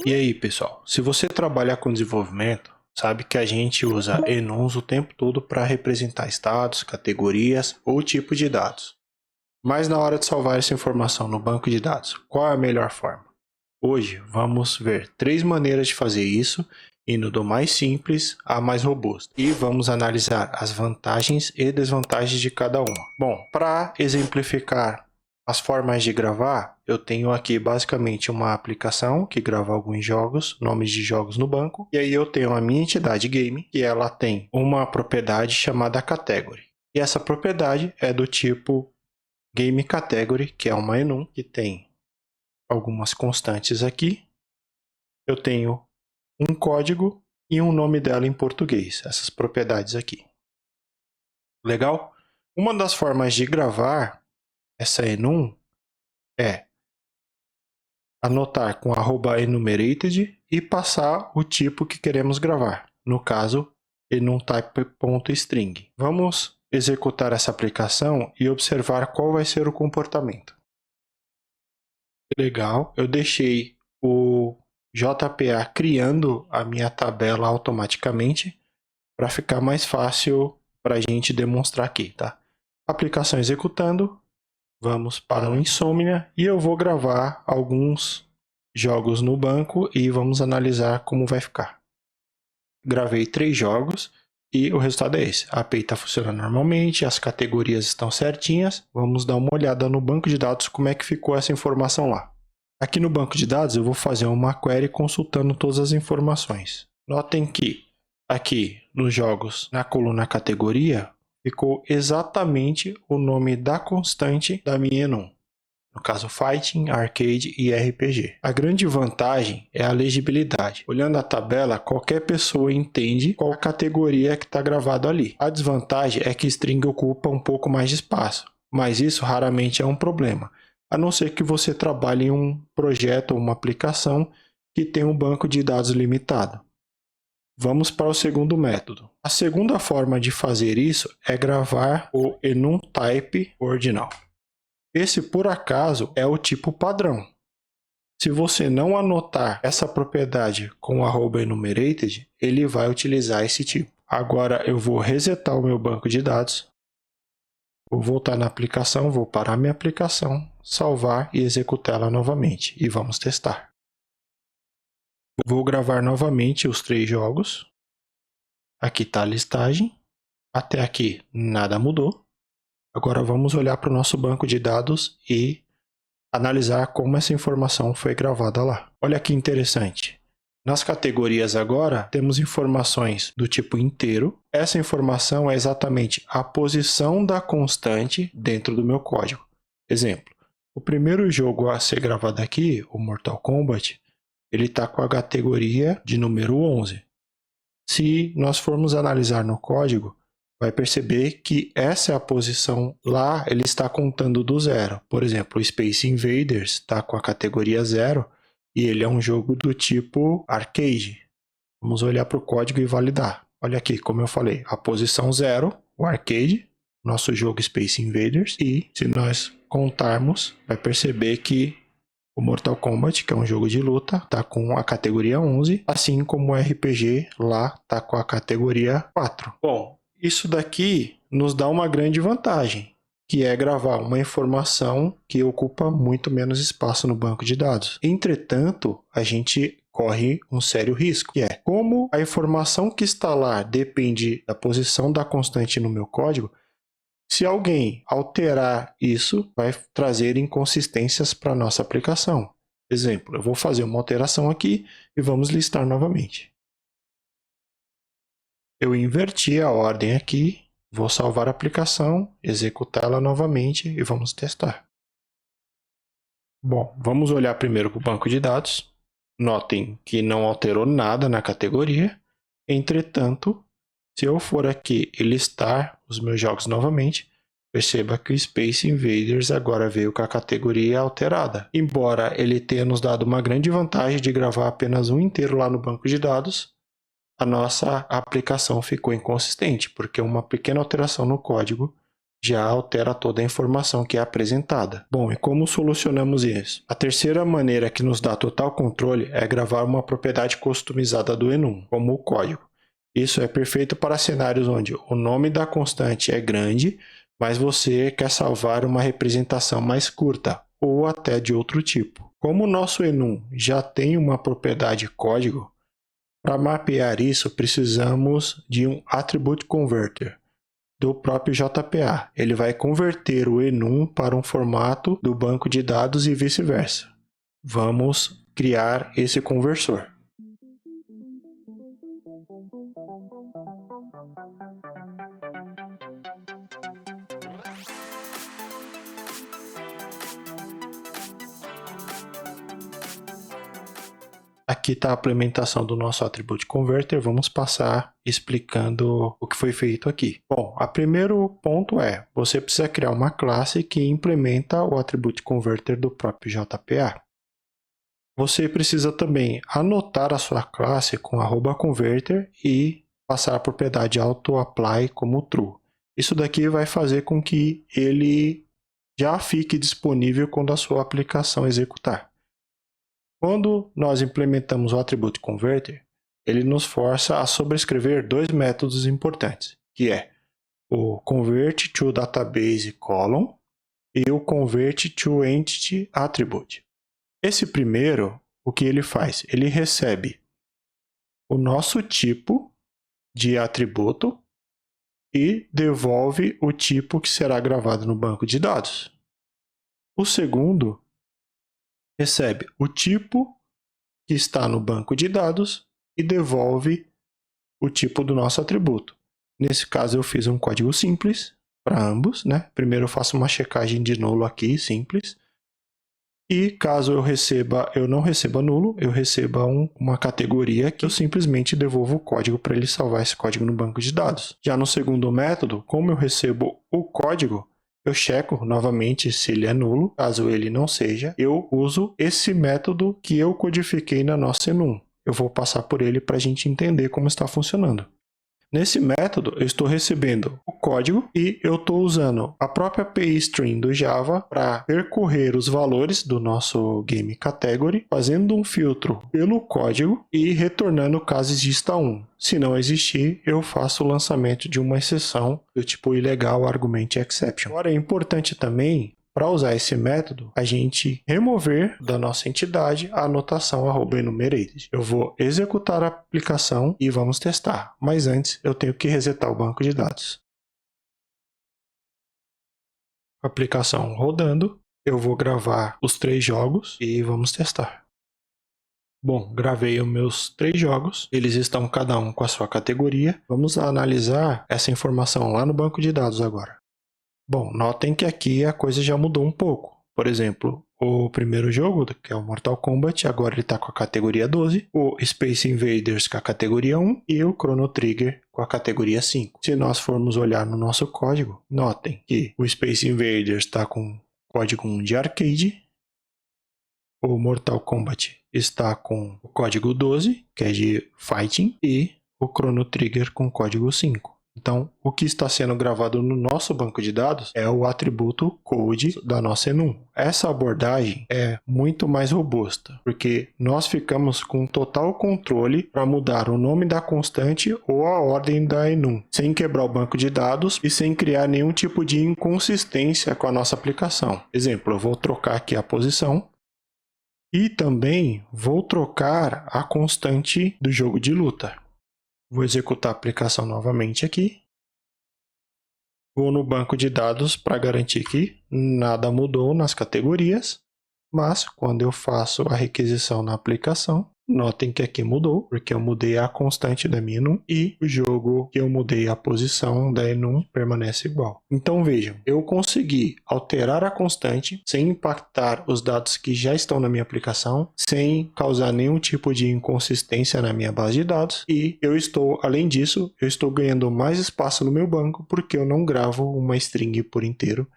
E aí, pessoal, se você trabalha com desenvolvimento, sabe que a gente usa enums o tempo todo para representar estados, categorias ou tipo de dados. Mas na hora de salvar essa informação no banco de dados, qual é a melhor forma? Hoje vamos ver 3 maneiras de fazer isso, indo do mais simples a mais robusto. E vamos analisar as vantagens e desvantagens de cada uma. Bom, para exemplificar as formas de gravar, eu tenho aqui basicamente uma aplicação que grava alguns jogos, nomes de jogos no banco. E aí eu tenho a minha entidade game, que ela tem uma propriedade chamada category. E essa propriedade é do tipo game category, que é uma enum, que tem algumas constantes aqui. Eu tenho um código e um nome dela em português, essas propriedades aqui. Legal? Uma das formas de gravar essa enum é anotar com @enumerated e passar o tipo que queremos gravar. No caso, enumtype.string. Vamos executar essa aplicação e observar qual vai ser o comportamento. Legal, eu deixei o JPA criando a minha tabela automaticamente para ficar mais fácil para a gente demonstrar aqui, tá? Aplicação executando, vamos para o Insomnia e eu vou gravar alguns jogos no banco e vamos analisar como vai ficar. Gravei 3 jogos e o resultado é esse. A API está funcionando normalmente, as categorias estão certinhas. Vamos dar uma olhada no banco de dados como é que ficou essa informação lá. Aqui no banco de dados eu vou fazer uma query consultando todas as informações. Notem que aqui nos jogos, na coluna categoria, ficou exatamente o nome da constante da minha enum. No caso, Fighting, Arcade e RPG. A grande vantagem é a legibilidade. Olhando a tabela, qualquer pessoa entende qual categoria que está gravado ali. A desvantagem é que string ocupa um pouco mais de espaço, mas isso raramente é um problema, a não ser que você trabalhe em um projeto ou uma aplicação que tem um banco de dados limitado. Vamos para o segundo método. A segunda forma de fazer isso é gravar o enumtype ordinal. Esse, por acaso, é o tipo padrão. Se você não anotar essa propriedade com @enumerated, ele vai utilizar esse tipo. Agora eu vou resetar o meu banco de dados. Vou voltar na aplicação, vou parar minha aplicação, salvar e executá-la novamente. E vamos testar. Vou gravar novamente os 3 jogos. Aqui está a listagem. Até aqui nada mudou. Agora vamos olhar para o nosso banco de dados e analisar como essa informação foi gravada lá. Olha que interessante. Nas categorias agora, temos informações do tipo inteiro. Essa informação é exatamente a posição da constante dentro do meu código. Exemplo, o primeiro jogo a ser gravado aqui, o Mortal Kombat, ele está com a categoria de número 11. Se nós formos analisar no código, vai perceber que essa é a posição lá, ele está contando do zero. Por exemplo, o Space Invaders está com a categoria 0 e ele é um jogo do tipo arcade. Vamos olhar para o código e validar. Olha aqui, como eu falei, a posição 0, o arcade, nosso jogo Space Invaders, e se nós contarmos, vai perceber que o Mortal Kombat, que é um jogo de luta, está com a categoria 11, assim como o RPG lá está com a categoria 4. Bom, isso daqui nos dá uma grande vantagem, que é gravar uma informação que ocupa muito menos espaço no banco de dados. Entretanto, a gente corre um sério risco, que é como a informação que está lá depende da posição da constante no meu código. Se alguém alterar isso, vai trazer inconsistências para a nossa aplicação. Exemplo, eu vou fazer uma alteração aqui e vamos listar novamente. Eu inverti a ordem aqui, vou salvar a aplicação, executá-la novamente e vamos testar. Bom, vamos olhar primeiro para o banco de dados. Notem que não alterou nada na categoria. Entretanto, se eu for aqui e listar os meus jogos novamente, perceba que o Space Invaders agora veio com a categoria alterada. Embora ele tenha nos dado uma grande vantagem de gravar apenas um inteiro lá no banco de dados, a nossa aplicação ficou inconsistente, porque uma pequena alteração no código já altera toda a informação que é apresentada. Bom, e como solucionamos isso? A terceira maneira que nos dá total controle é gravar uma propriedade customizada do enum, como o código. Isso é perfeito para cenários onde o nome da constante é grande, mas você quer salvar uma representação mais curta, ou até de outro tipo. Como o nosso enum já tem uma propriedade código, para mapear isso precisamos de um Attribute Converter do próprio JPA. Ele vai converter o enum para um formato do banco de dados e vice-versa. Vamos criar esse conversor. Aqui está a implementação do nosso Attribute Converter. Vamos passar explicando o que foi feito aqui. Bom, o primeiro ponto é, você precisa criar uma classe que implementa o Attribute Converter do próprio JPA. Você precisa também anotar a sua classe com @converter e passar a propriedade AutoApply como true. Isso daqui vai fazer com que ele já fique disponível quando a sua aplicação executar. Quando nós implementamos o Attribute Converter, ele nos força a sobrescrever dois métodos importantes, que é o Convert to Database Column e o Convert to Entity Attribute. Esse primeiro, o que ele faz? Ele recebe o nosso tipo de atributo e devolve o tipo que será gravado no banco de dados. O segundo recebe o tipo que está no banco de dados e devolve o tipo do nosso atributo. Nesse caso eu fiz um código simples para ambos, né? Primeiro eu faço uma checagem de nulo aqui, simples. E caso eu não receba nulo, eu receba uma categoria que eu simplesmente devolvo o código para ele salvar esse código no banco de dados. Já no segundo método, como eu recebo o código, eu checo novamente se ele é nulo. Caso ele não seja, eu uso esse método que eu codifiquei na nossa enum. Eu vou passar por ele para a gente entender como está funcionando. Nesse método, eu estou recebendo o código e eu estou usando a própria API String do Java para percorrer os valores do nosso Game Category, fazendo um filtro pelo código e retornando caso exista um. Se não existir, eu faço o lançamento de uma exceção do tipo ilegal argument exception. Agora é importante também, para usar esse método, a gente remover da nossa entidade a anotação @enumerated. Eu vou executar a aplicação e vamos testar, mas antes eu tenho que resetar o banco de dados. A aplicação rodando, eu vou gravar os 3 jogos e vamos testar. Bom, gravei os meus 3 jogos, eles estão cada um com a sua categoria. Vamos analisar essa informação lá no banco de dados agora. Bom, notem que aqui a coisa já mudou um pouco. Por exemplo, o primeiro jogo, que é o Mortal Kombat, agora ele está com a categoria 12, o Space Invaders com a categoria 1 e o Chrono Trigger com a categoria 5. Se nós formos olhar no nosso código, notem que o Space Invaders está com código 1 de arcade, o Mortal Kombat está com o código 12, que é de fighting, e o Chrono Trigger com código 5. Então, o que está sendo gravado no nosso banco de dados é o atributo code da nossa enum. Essa abordagem é muito mais robusta, porque nós ficamos com total controle para mudar o nome da constante ou a ordem da enum, sem quebrar o banco de dados e sem criar nenhum tipo de inconsistência com a nossa aplicação. Exemplo, eu vou trocar aqui a posição e também vou trocar a constante do jogo de luta. Vou executar a aplicação novamente aqui. Vou no banco de dados para garantir que nada mudou nas categorias. Mas quando eu faço a requisição na aplicação, notem que aqui mudou, porque eu mudei a constante da minha enum e o jogo que eu mudei a posição da enum permanece igual. Então vejam, eu consegui alterar a constante sem impactar os dados que já estão na minha aplicação, sem causar nenhum tipo de inconsistência na minha base de dados e além disso, eu estou ganhando mais espaço no meu banco porque eu não gravo uma string por inteiro,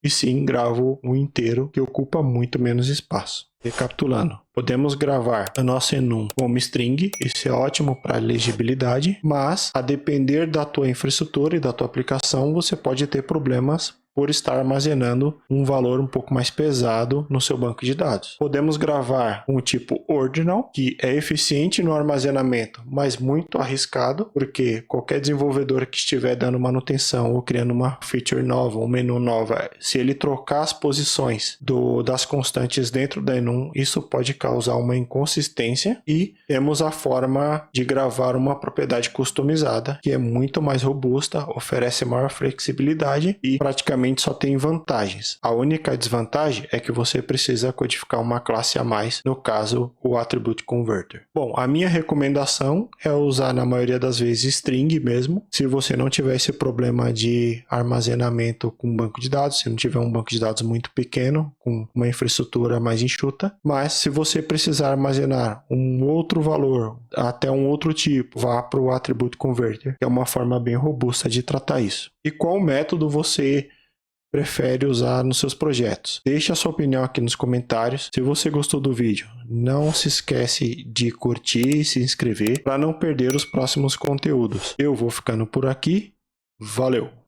e sim gravo um inteiro que ocupa muito menos espaço. Recapitulando, podemos gravar a nossa enum como string, isso é ótimo para legibilidade, mas a depender da tua infraestrutura e da tua aplicação, você pode ter problemas por estar armazenando um valor um pouco mais pesado no seu banco de dados. Podemos gravar um tipo ordinal, que é eficiente no armazenamento, mas muito arriscado, porque qualquer desenvolvedor que estiver dando manutenção ou criando uma feature nova, um menu nova, se ele trocar as posições das constantes dentro da enum, isso pode causar uma inconsistência. E temos a forma de gravar uma propriedade customizada, que é muito mais robusta, oferece maior flexibilidade e praticamente só tem vantagens. A única desvantagem é que você precisa codificar uma classe a mais, no caso, o Attribute Converter. Bom, a minha recomendação é usar na maioria das vezes string mesmo, se você não tiver esse problema de armazenamento com banco de dados, se não tiver um banco de dados muito pequeno, com uma infraestrutura mais enxuta, mas se você precisar armazenar um outro valor, até um outro tipo, vá para o Attribute Converter, que é uma forma bem robusta de tratar isso. E qual método você prefere usar nos seus projetos? Deixe a sua opinião aqui nos comentários. Se você gostou do vídeo, não se esquece de curtir e se inscrever para não perder os próximos conteúdos. Eu vou ficando por aqui. Valeu!